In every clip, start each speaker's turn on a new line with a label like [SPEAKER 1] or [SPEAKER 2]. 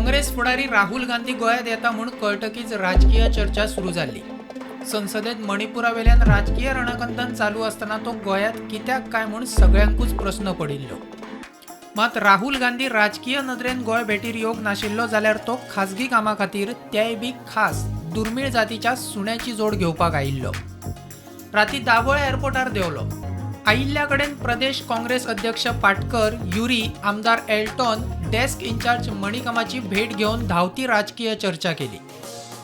[SPEAKER 1] काँग्रेस फुडारी राहुल गांधी गोंयांत येता म्हूण कळटकीच राजकीय चर्चा सुरू जाल्ली। संसदेत मणिपुरावेल्यान राजकीय रणकंतन चालू असताना तो गोंयांत कित्याक काय म्हूण सगळ्यांकूच प्रश्न पडिल्लो। मात राहुल गांधी राजकीय नदरेन गोंय भेटीर येवंक नाशिल्लो जाल्यार तो खाजगी कामा खातीर तेय बी खास दुर्मीळ जातीच्या सुण्याची जोड घेवपाक आयिल्लो। राती दाबोळे एअरपोर्टार देवलो। आयिल्ल्या कडेन प्रदेश काँग्रेस अध्यक्ष पाटकर, युरी, आमदार एल्टॉन, डेस्क इन्चार्ज मणिकामाची भेट घेवन धांवती राजकीय चर्चा केली।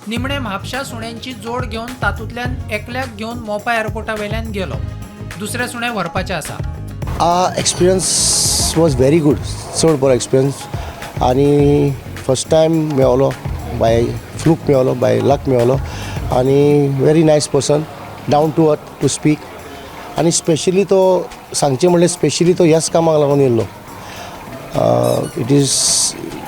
[SPEAKER 1] निमणे म्हापशा सुण्यांची जोड घेवन तातूंतल्यान एकल्याक घेवन मोपा एअरपोर्टावेल्यान गेलो। दुसरे सुणे व्हरपाचे आसा।
[SPEAKER 2] एक्सपिरियन्स वॉज व्हेरी गुड, चड बरो एक्सपिरियन्स आनी फर्स्ट टायम मेळ्ळो, बाय फ्लूक मेळ्ळो, बाय लक मेळ्ळो आनी very nice person, down to earth to speak आनी स्पेशली तो सांगचें म्हणल्यार स्पेशली तो ह्याच कामाक लागून येयल्लो। It is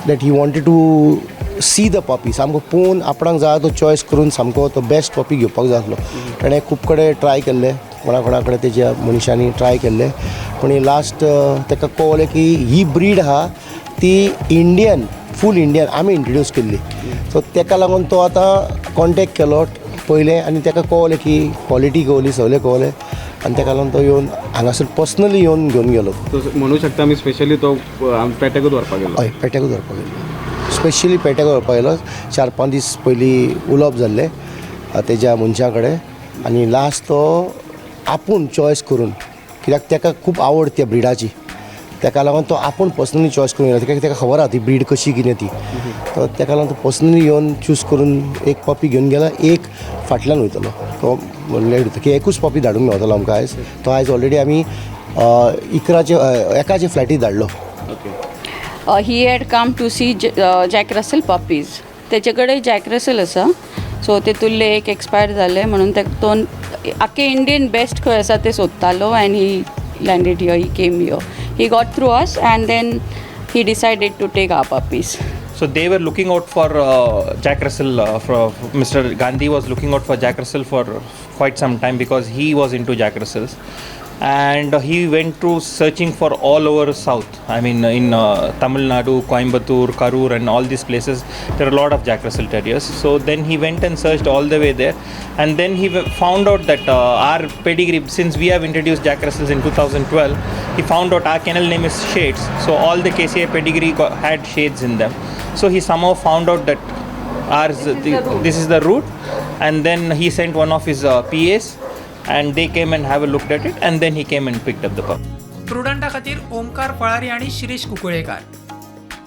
[SPEAKER 2] that he wanted to see the puppy, सामको पळोवन आपणाक जाय तो चॉयस करून सामको तो बेस्ट पपी घेवपाक जाय आसलो। ताणें खूब कडेन ट्राय केल्ले, कोणा कडेन तेज्या मनशांनी ट्राय केल्ले, पूण लास्ट ताका कळ्ळें की ही ब्रीड आहा ती इंडियन, फूल इंडियन आमी इंट्रोड्यूस केल्ली। सो ताका लागून तो आतां कॉन्टेक्ट केलो पयलें आनी ताका कळ्ळें की क्वॉलिटी कळ्ळी, सगळें कळ्ळें आनी ताका लागून तो येवन हांगासर पर्सनली येवन घेवन गेलो।
[SPEAKER 3] म्हणू शकता आमी स्पेशली तो पेट्याकूच व्हरपाक गेलो।
[SPEAKER 2] हय, पेट्याकूच व्हरपाक गेलो, स्पेशली पेट्याक व्हरपाक गेलो। 4-5 दीस पयलीं उलोवप जाल्लें तेज्या मनशा कडेन आनी लास्ट तो आपूण चॉयस करून, कित्याक ताका खूब आवड त्या ब्रिडाची, ताका लागून तो आपूण पर्सनली चॉयस करून येयलो। ताका खबर आहा ती ब्रीड कशी कितें ती, तो ताका लागून तो पर्सनली येवन चूज करून एक पपी घेवन गेला, एक फाटल्यान वयतलो। तो लेट की एकूच पपी धाडूंक मेळटलो आमकां आयज। तो आयज ऑलरेडी आमी एकाचे फ्लायटीक धाडलो।
[SPEAKER 4] He had come to see Jack Russell puppies. तेचे कडेन जॅक रसल आसा, सो तेतूंतले एक एक्सपायर जाले म्हणून तो आख्खे इंडियन बेस्ट खंय आसा ते सोदतालो and he landed here, he came here, he got through us and then he decided to take our puppies.
[SPEAKER 5] So they were looking out for Jack Russell. Mr. Gandhi was looking out for Jack Russell for quite some time because he was into Jack Russells, and he went to searching for all over South. I mean, in Tamil Nadu, Coimbatore, Karur, and all these places, there are a lot of Jack Russell Terriers. So then he went and searched all the way there, and then he found out that our pedigree, since we have introduced Jack Russells in 2012, he found out our kennel name is Shades. So all the KCA pedigree had shades in them. So he somehow found out that this is the route, and then he sent one of his PAs, and they came and have a look at it, and then he came and picked up the pup.
[SPEAKER 1] प्रुडंटा खातीर ओमकार फळारी आणि शिरीष कुकळेकार।